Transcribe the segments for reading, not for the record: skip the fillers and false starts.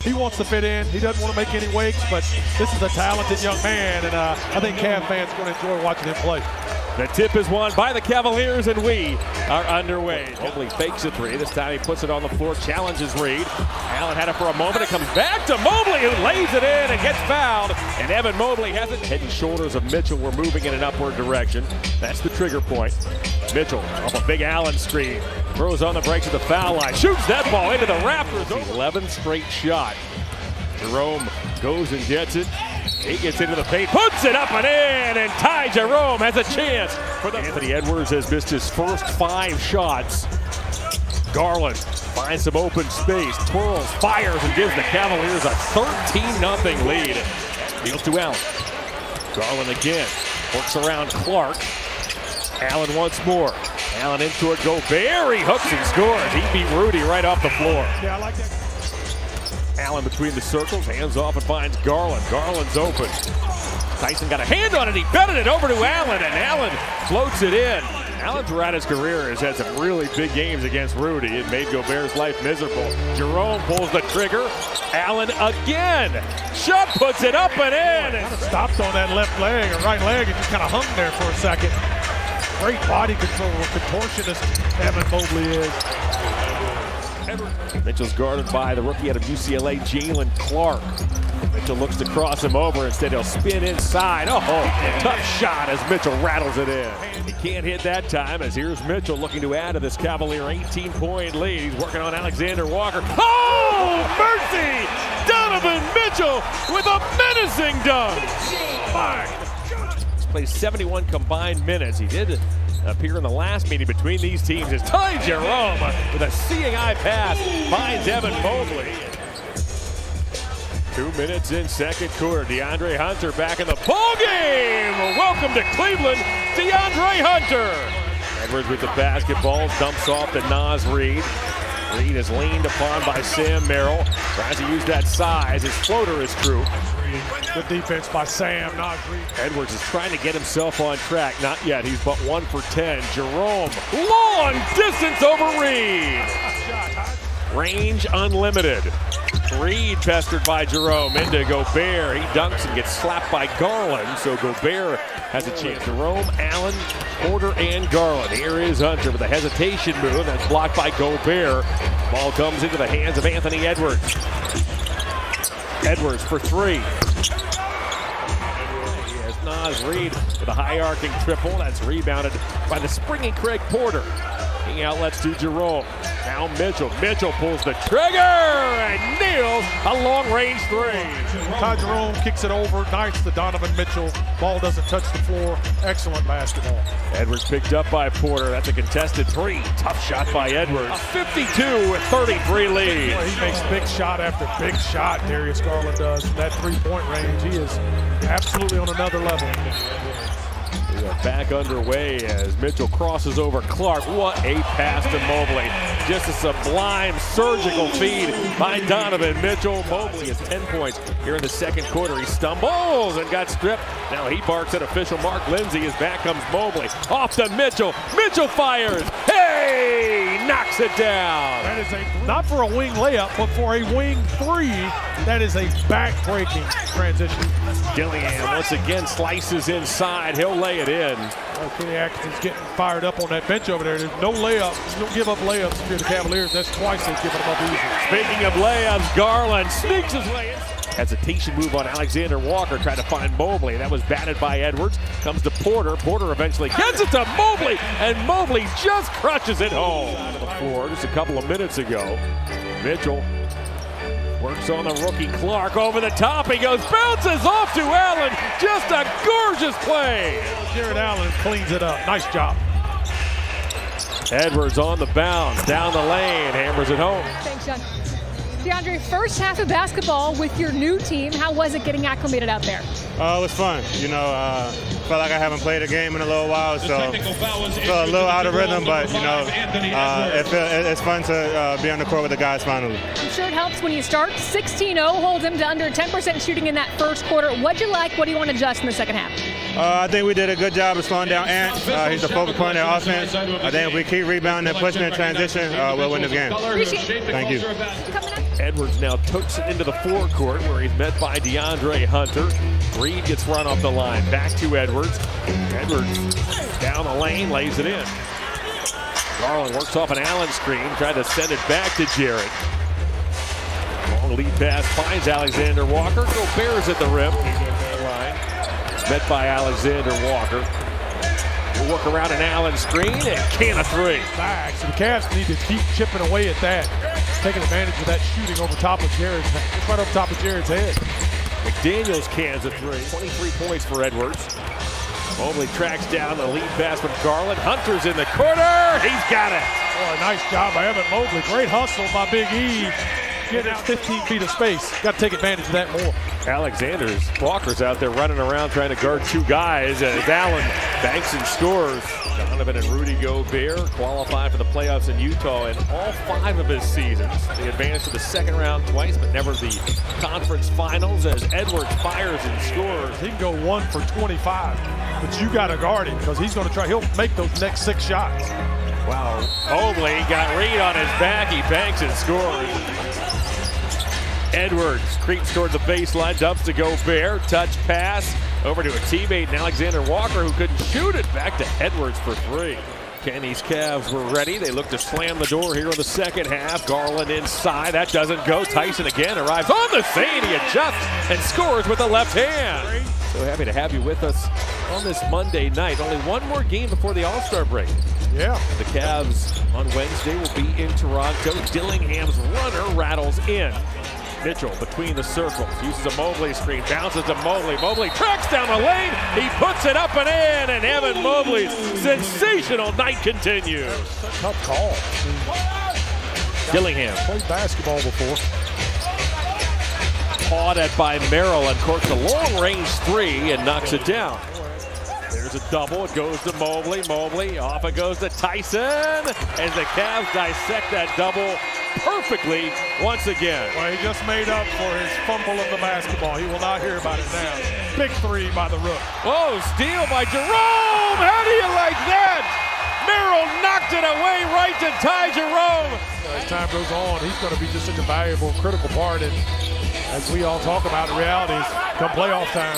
He wants to fit in. He doesn't want to make any wakes, but this is a talented young man, and I think Cav fans are going to enjoy watching him play. The tip is won by the Cavaliers, and we are underway. Mobley fakes a three. This time he puts it on the floor, challenges Reed. Allen had it for a moment. It comes back to Mobley, who lays it in and gets fouled. And Evan Mobley has it. Head and shoulders of Mitchell were moving in an upward direction. That's the trigger point. Mitchell off a big Allen screen. Throws on the break to the foul line. Shoots that ball into the rafters. 11th straight shot. Jerome goes and gets it. He gets into the paint, puts it up and in, and Ty Jerome has a chance for the Anthony Edwards has missed his first 5 shots. Garland finds some open space, twirls, fires, and gives the Cavaliers a 13-0 lead. Deals to Allen. Garland again, works around Clark. Allen once more. Allen into it, Gobert, he hooks and scores. He beat Rudy right off the floor. Yeah, I like that. Allen between the circles, hands off and finds Garland. Garland's open. Tyson got a hand on it, he betted it over to Allen, and Allen floats it in. Allen throughout his career has had some really big games against Rudy. It made Gobert's life miserable. Jerome pulls the trigger. Allen again. Shot puts it up and in. Kind of stopped on that left leg or right leg and just kind of hung there for a second. Great body control, contortionist Evan Mobley is. Mitchell's guarded by the rookie out of UCLA, Jalen Clark. Mitchell looks to cross him over. Instead, he'll spin inside. Oh, tough shot as Mitchell rattles it in. He can't hit that time as here's Mitchell looking to add to this Cavalier 18-point lead. He's working on Alexander Walker. Oh, mercy! Donovan Mitchell with a menacing dunk. He's played 71 combined minutes. He did appear in the last meeting between these teams as Ty Jerome with a seeing eye pass finds Evan Mobley. 2 minutes in second quarter. DeAndre Hunter back in the ball game. Welcome to Cleveland, DeAndre Hunter. Edwards with the basketball, dumps off to Naz Reid. Reid is leaned upon by Sam Merrill. Tries to use that size. His floater is true. Good defense by Sam, Naz Reid. Edwards is trying to get himself on track. Not yet. He's but 1 for 10. Jerome, long distance over Reid. Range unlimited. Reid pestered by Jerome into Gobert. He dunks and gets slapped by Garland. So Gobert has a chance. Jerome, Allen, Porter, and Garland. Here is Hunter with a hesitation move. That's blocked by Gobert. Ball comes into the hands of Anthony Edwards. Edwards for 3. Here's Naz Reid with a high arcing triple. That's rebounded by the springy Craig Porter. King outlets to Jerome. Now Mitchell. Mitchell pulls the trigger and nails a long-range 3. Ty Jerome kicks it over. Nice to Donovan Mitchell. Ball doesn't touch the floor. Excellent basketball. Edwards picked up by Porter. That's a contested 3. Tough shot by Edwards. A 52-33 lead. Boy, he makes big shot after big shot, Darius Garland does. From that 3-point range, he is absolutely on another level. We are back underway as Mitchell crosses over Clark. What a pass to Mobley. Just a sublime surgical feed by Donovan Mitchell. Mobley has 10 points here in the second quarter. He stumbles and got stripped. Now he barks at official Mark Lindsay as back comes Mobley. Off to Mitchell. Mitchell fires. Hey! Knocks it down. That is not for a wing layup, but for a wing 3. That is a back-breaking transition. Dillingham once again slices inside. He'll lay it in. Kenny Atkinson's getting fired up on that bench over there. There's no layups. You don't give up layups if you're the Cavaliers. That's twice they've given them up easy. Speaking of layups, Garland sneaks his way in. Hesitation move on Alexander Walker. Tried to find Mobley. That was batted by Edwards. Comes to Porter. Porter eventually gets it to Mobley. And Mobley just crushes it home. On the floor just a couple of minutes ago. Mitchell works on the rookie Clark over the top. He goes, bounces off to Allen. Just a gorgeous play. Jared Allen cleans it up. Nice job. Edwards on the bounce, down the lane, hammers it home. Thanks, John. DeAndre, first half of basketball with your new team. How was it getting acclimated out there? It was fun. You know, felt like I haven't played a game in a little while, so feel a little out of rhythm, but you know, it's fun to be on the court with the guys finally. I'm sure it helps when you start. 16-0 holds him to under 10% shooting in that first quarter. What'd you like? What do you want to adjust in the second half? I think we did a good job of slowing down Ant. He's the focal point of their offense. I think if we keep rebounding and pushing in transition, we'll win this game. Thank you. Edwards now tucks it into the forecourt where he's met by DeAndre Hunter. Reed gets run off the line. Back to Edwards. Edwards down the lane, lays it in. Garland works off an Allen screen, tried to send it back to Jarrett. Long lead pass finds Alexander Walker. Gobert's at the rim. Met by Alexander Walker. We'll work around an Allen screen and can a three. Back. So the Cavs need to keep chipping away at that. Taking advantage of that shooting over top of Jared's, right over top of Jared's head. McDaniels cans a three. 23 points for Edwards. Mobley tracks down the lead pass from Garland. Hunter's in the corner. He's got it. Boy, nice job by Evan Mobley. Great hustle by Big E. Getting out 15 feet of space. Got to take advantage of that more. Walker's out there running around trying to guard two guys as Allen banks and scores. Donovan and Rudy Gobert qualified for the playoffs in Utah in all 5 of his seasons. They advanced to the second round twice, but never the conference finals as Edwards fires and scores. He can go 1 for 25, but you got to guard him because he's going to try. He'll make those next 6 shots. Wow. Mobley got Reed on his back. He banks and scores. Edwards creeps toward the baseline, dumps to Gobert, touch pass over to a teammate, Alexander Walker, who couldn't shoot it. Back to Edwards for 3. Kenny's Cavs were ready. They look to slam the door here in the second half. Garland inside. That doesn't go. Tyson again arrives on the scene. He adjusts and scores with the left hand. So happy to have you with us on this Monday night. Only one more game before the All-Star break. Yeah. The Cavs on Wednesday will be in Toronto. Dillingham's runner rattles in. Mitchell between the circles, uses a Mobley screen, bounces to Mobley. Mobley tracks down the lane, he puts it up and in, and Evan Mobley's sensational night continues. Tough call. Dillingham Played basketball before. Pawed at by Merrill and courts a long-range 3 and knocks it down. There's a double, it goes to Mobley. Mobley, off it goes to Tyson, as the Cavs dissect that double perfectly once again. Well, he just made up for his fumble of the basketball. He will not hear about it now. Big 3 by the Rook. Whoa, steal by Jerome! How do you like that? Merrill knocked it away right to Ty Jerome. As time goes on, he's going to be just such a valuable, critical part. And as we all talk about, the reality is come playoff time,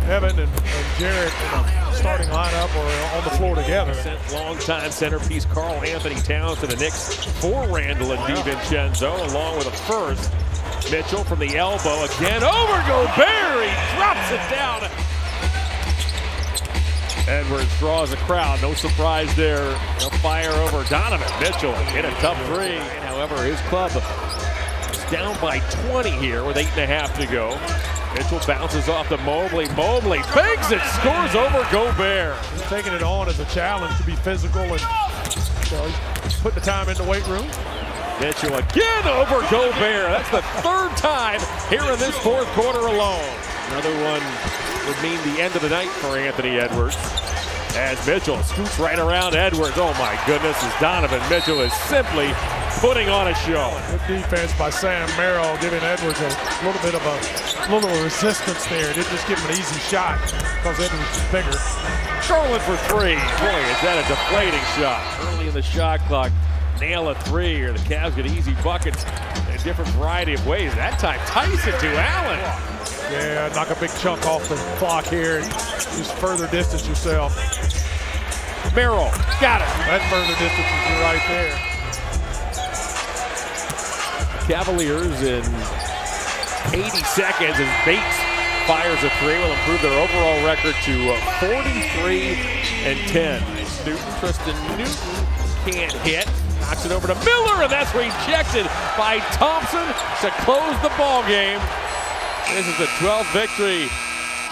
Evan and Jared in a starting lineup or on the floor together. Long-time centerpiece Karl Anthony Towns to the Knicks for Randall and DiVincenzo, along with a first. Mitchell from the elbow again over Gobert. He drops it down. Edwards draws a crowd. No surprise there. No fire over Donovan. Mitchell hit a tough 3. However, his club is down by 20 here with 8.5 to go. Mitchell bounces off to Mobley. Mobley fakes it, scores over Gobert. He's taking it on as a challenge to be physical and putting the time in the weight room. Mitchell again over Gobert. That's the 3rd time here in this 4th quarter alone. Another one would mean the end of the night for Anthony Edwards. As Mitchell scoots right around Edwards. Oh my goodness, as Donovan Mitchell is simply putting on a show. Good defense by Sam Merrill, giving Edwards a little bit of a resistance there. Didn't just give him an easy shot because Edwards is bigger. Garland for 3. Boy, is that a deflating shot. Early in the shot clock, nail a 3, or the Cavs get easy buckets in a different variety of ways. That time, Tyson to Allen. Yeah, knock a big chunk off the clock here and just further distance yourself. Merrill, got it. That further distance is right there. Cavaliers in 80 seconds as Bates fires a 3 will improve their overall record to 43-10. Tristan Newton can't hit. Knocks it over to Miller, and that's rejected by Thompson to close the ball game. This is the 12th victory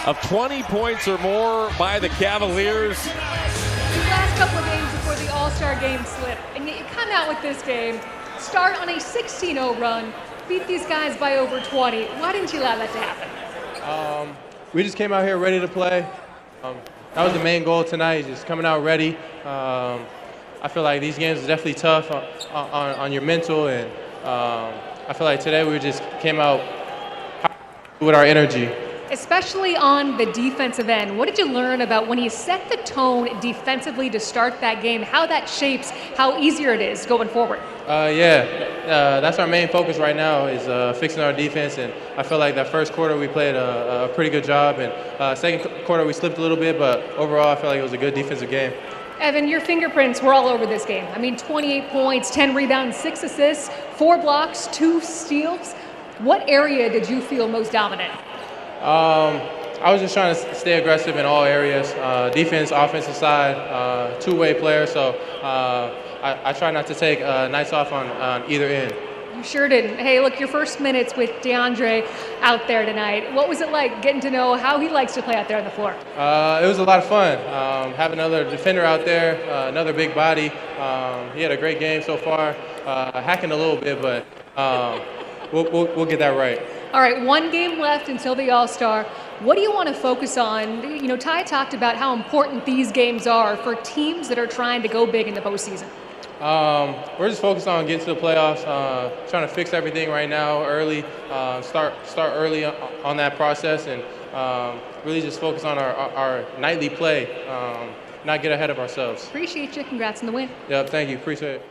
of 20 points or more by the Cavaliers. The last couple of games before the All-Star game slip, and yet you come out with this game, start on a 16-0 run, beat these guys by over 20. Why didn't you allow that to happen? we just came out here ready to play. That was the main goal tonight, just coming out ready. I feel like these games are definitely tough on your mental, and I feel like today we just came out with our energy. Especially on the defensive end, what did you learn about when you set the tone defensively to start that game, how that shapes how easier it is going forward? That's our main focus right now is fixing our defense, and I feel like that first quarter we played a pretty good job, and second quarter we slipped a little bit, but overall I feel like it was a good defensive game. Evan, your fingerprints were all over this game. I mean, 28 points, 10 rebounds, 6 assists, 4 blocks, 2 steals. What area did you feel most dominant? I was just trying to stay aggressive in all areas, defense, offensive side, two-way player, so I try not to take nights off on either end. You sure didn't. Hey, look, your first minutes with DeAndre out there tonight. What was it like getting to know how he likes to play out there on the floor? It was a lot of fun. Having another defender out there, another big body. He had a great game so far, hacking a little bit, but we'll get that right. All right, 1 game left until the All-Star. What do you want to focus on? You know, Ty talked about how important these games are for teams that are trying to go big in the postseason. We're just focused on getting to the playoffs, trying to fix everything right now early, start early on that process, and really just focus on our nightly play, not get ahead of ourselves. Appreciate you. Congrats on the win. Yep, thank you. Appreciate it.